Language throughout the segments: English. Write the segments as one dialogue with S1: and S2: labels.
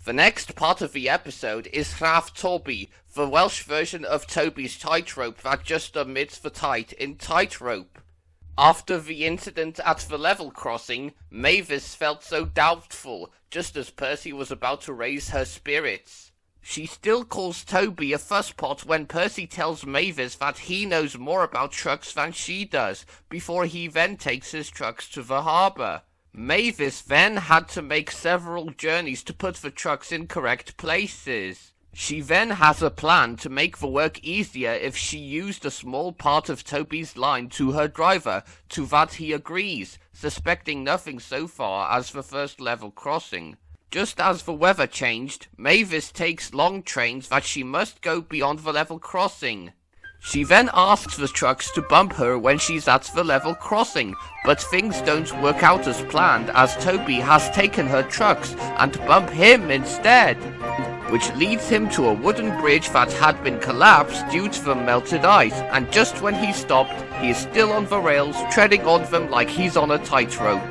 S1: The next part of the episode is Rhaff Toby, the Welsh version of Toby's tightrope that just omits the tight in tightrope. After the incident at the level crossing, Mavis felt so doubtful, just as Percy was about to raise her spirits. She still calls Toby a fusspot when Percy tells Mavis that he knows more about trucks than she does, before he then takes his trucks to the harbour. Mavis then had to make several journeys to put the trucks in correct places. She then has a plan to make the work easier if she used a small part of Toby's line to her driver, to that he agrees, suspecting nothing so far as the first level crossing. Just as the weather changed, Mavis takes long trains that she must go beyond the level crossing. She then asks the trucks to bump her when she's at the level crossing, but things don't work out as planned as Toby has taken her trucks and bump him instead, which leads him to a wooden bridge that had been collapsed due to the melted ice, and just when he stopped, he is still on the rails, treading on them like he's on a tightrope.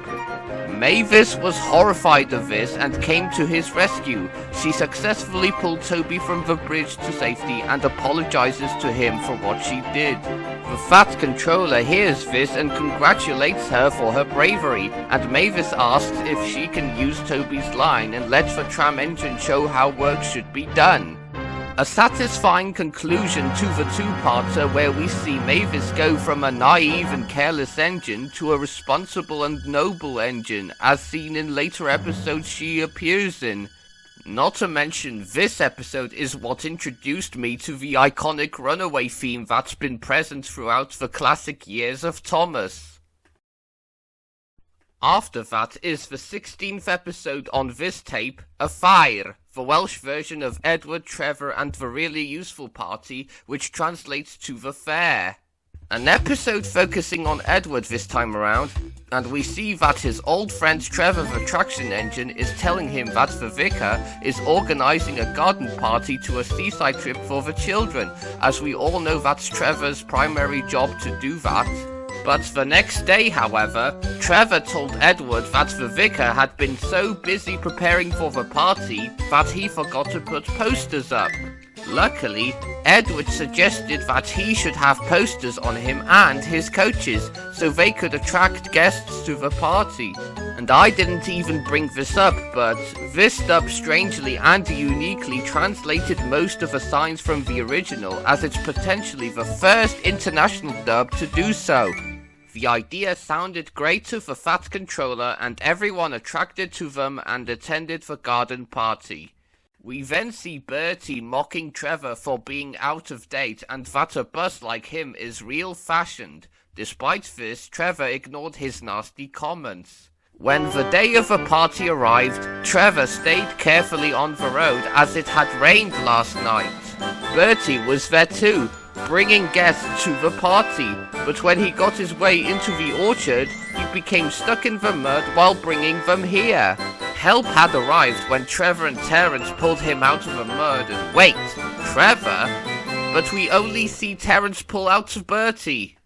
S1: Mavis was horrified of this and came to his rescue. She successfully pulled Toby from the bridge to safety and apologizes to him for what she did. The Fat Controller hears this and congratulates her for her bravery, and Mavis asks if she can use Toby's line and let the tram engine show how work should be done. A satisfying conclusion to the two-parter where we see Mavis go from a naive and careless engine to a responsible and noble engine, as seen in later episodes she appears in. Not to mention, this episode is what introduced me to the iconic runaway theme that's been present throughout the classic years of Thomas. After that is the 16th episode on this tape, A Fire, the Welsh version of Edward, Trevor and the Really Useful Party, which translates to The Fair. An episode focusing on Edward this time around, and we see that his old friend Trevor the Traction Engine is telling him that the vicar is organising a garden party to a seaside trip for the children, as we all know that's Trevor's primary job to do that. But the next day, however, Trevor told Edward that the vicar had been so busy preparing for the party that he forgot to put posters up. Luckily, Edward suggested that he should have posters on him and his coaches, so they could attract guests to the party. And I didn't even bring this up, but this dub strangely and uniquely translated most of the signs from the original, as it's potentially the first international dub to do so. The idea sounded great to the Fat Controller, and everyone attracted to them and attended the garden party. We then see Bertie mocking Trevor for being out of date and that a bus like him is real fashioned. Despite this, Trevor ignored his nasty comments. When the day of the party arrived, Trevor stayed carefully on the road as it had rained last night. Bertie was there too, bringing guests to the party, but when he got his way into the orchard, he became stuck in the mud while bringing them here. Help had arrived when Trevor and Terence pulled him out of the mud and wait, Trevor? But we only see Terence pull out of Bertie.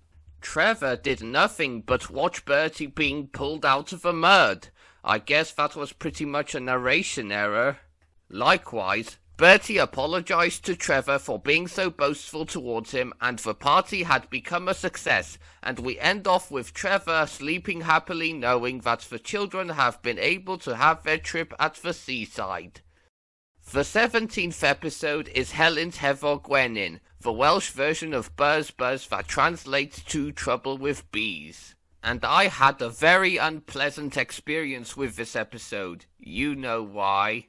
S1: Trevor did nothing but watch Bertie being pulled out of the mud. I guess that was pretty much a narration error. Likewise, Bertie apologized to Trevor for being so boastful towards him, and the party had become a success, and we end off with Trevor sleeping happily knowing that the children have been able to have their trip at the seaside. The 17th episode is Helynt Hefo Gwenyn, the Welsh version of Buzz Buzz that translates to Trouble with Bees. And I had a very unpleasant experience with this episode. You know why.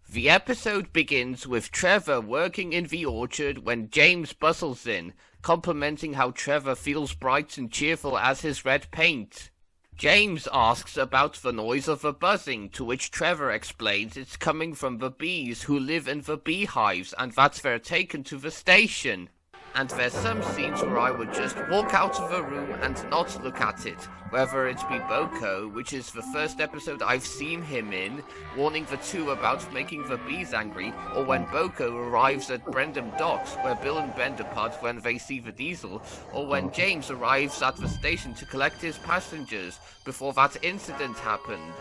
S1: The episode begins with Trevor working in the orchard when James bustles in, complimenting how Trevor feels bright and cheerful as his red paint. James asks about the noise of the buzzing, to which Trevor explains it's coming from the bees who live in the beehives and that they're taken to the station. And there's some scenes where I would just walk out of a room and not look at it, whether it be Boko, which is the first episode I've seen him in, warning the two about making the bees angry, or when Boko arrives at Brendam Docks, where Bill and Ben depart when they see the diesel, or when James arrives at the station to collect his passengers, before that incident happened.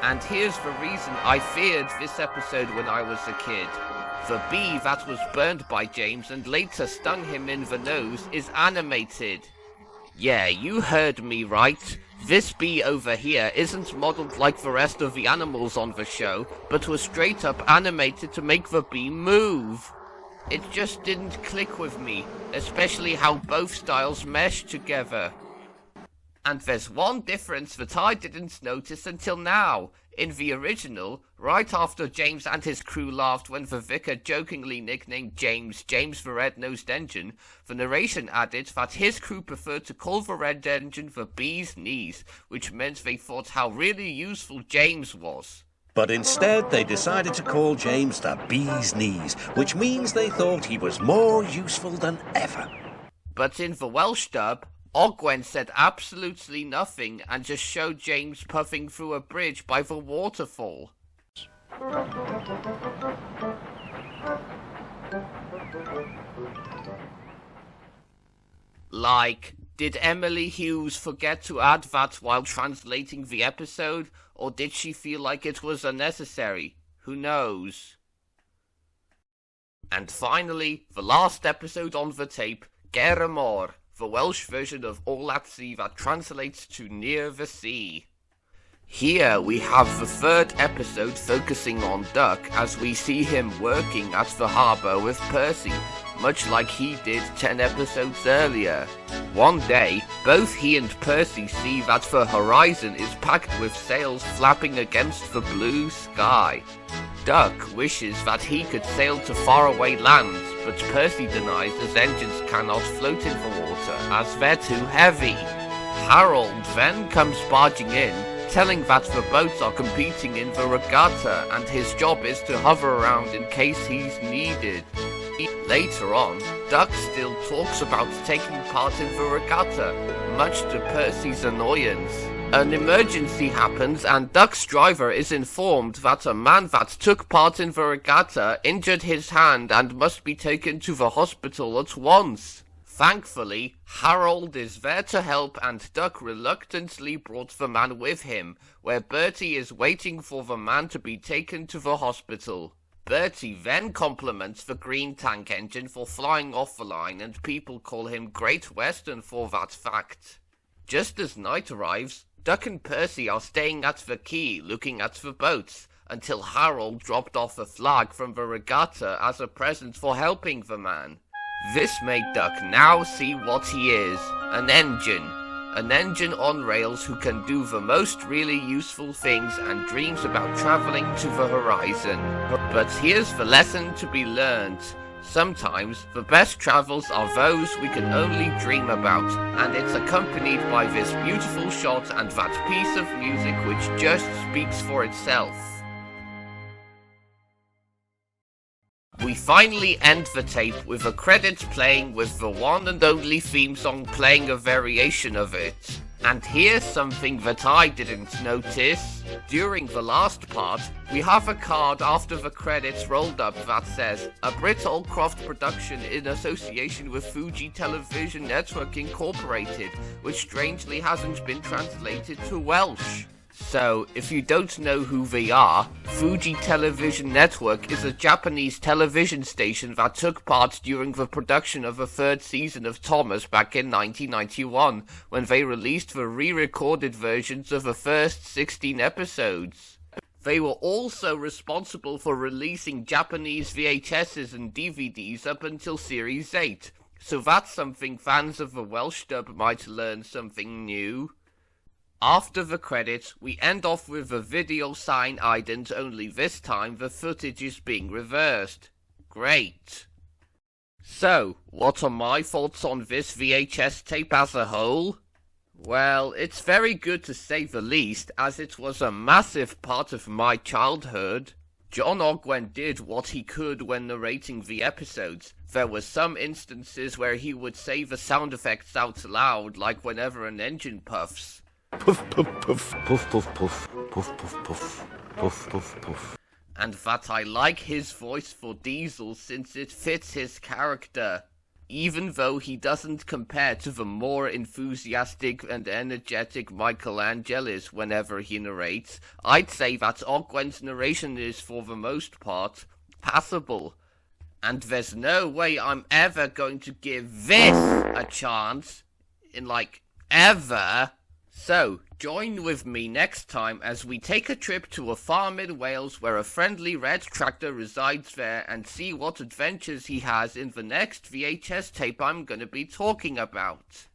S1: And here's the reason I feared this episode when I was a kid. The bee that was burned by James and later stung him in the nose is animated. Yeah, you heard me right. This bee over here isn't modelled like the rest of the animals on the show, but was straight up animated to make the bee move. It just didn't click with me, especially how both styles mesh together. And there's one difference that I didn't notice until now. In the original, right after James and his crew laughed when the vicar jokingly nicknamed James the Red-Nosed Engine, the narration added that his crew preferred to call the Red Engine the Bee's Knees, which meant they thought how really useful James was.
S2: But instead they decided to call James the Bee's Knees, which means they thought he was more useful than ever.
S1: But in the Welsh dub, Ogwen said absolutely nothing and just showed James puffing through a bridge by the waterfall. Like, did Emily Hughes forget to add that while translating the episode, or did she feel like it was unnecessary? Who knows? And finally, the last episode on the tape, Ger y Môr, the Welsh version of All at Sea that translates to Near the Sea. Here we have the third episode focusing on Duck as we see him working at the harbour with Percy, much like he did 10 episodes earlier. One day, both he and Percy see that the horizon is packed with sails flapping against the blue sky. Duck wishes that he could sail to faraway lands, but Percy denies as engines cannot float in the water as they're too heavy. Harold then comes barging in, telling that the boats are competing in the regatta and his job is to hover around in case he's needed. Later on, Duck still talks about taking part in the regatta, much to Percy's annoyance. An emergency happens and Duck's driver is informed that a man that took part in the regatta injured his hand and must be taken to the hospital at once. Thankfully, Harold is there to help and Duck reluctantly brought the man with him, where Bertie is waiting for the man to be taken to the hospital. Bertie then compliments the green tank engine for flying off the line and people call him Great Western for that fact. Just as night arrives, Duck and Percy are staying at the quay looking at the boats, until Harold dropped off a flag from the regatta as a present for helping the man. This made Duck now see what he is, an engine. An engine on rails who can do the most really useful things and dreams about travelling to the horizon. But here's the lesson to be learned. Sometimes the best travels are those we can only dream about, and it's accompanied by this beautiful shot and that piece of music which just speaks for itself. We finally end the tape with the credits playing with the one and only theme song playing a variation of it. And here's something that I didn't notice. During the last part, we have a card after the credits rolled up that says, a Brit Allcroft production in association with Fuji Television Network Incorporated, which strangely hasn't been translated to Welsh. So, if you don't know who they are, Fuji Television Network is a Japanese television station that took part during the production of the third season of Tomos back in 1991, when they released the re-recorded versions of the first 16 episodes. They were also responsible for releasing Japanese VHSs and DVDs up until Series 8, so that's something fans of the Welsh dub might learn something new. After the credits, we end off with a video sign ident, only this time the footage is being reversed. Great. So, what are my thoughts on this VHS tape as a whole? Well, it's very good to say the least, as it was a massive part of my childhood. John Ogwen did what he could when narrating the episodes. There were some instances where he would say the sound effects out loud, like whenever an engine puffs.
S2: Puff, puff, puff, puff, puff, puff, puff, puff, puff, puff, puff, puff.
S1: And that I like his voice for Diesel since it fits his character. even though he doesn't compare to the more enthusiastic and energetic Michelangelis whenever he narrates, I'd say that Ogwen's narration is, for the most part, passable. And there's no way I'm ever going to give this a chance, ever. So, join with me next time as we take a trip to a farm in Wales where a friendly red tractor resides there and see what adventures he has in the next VHS tape I'm going to be talking about.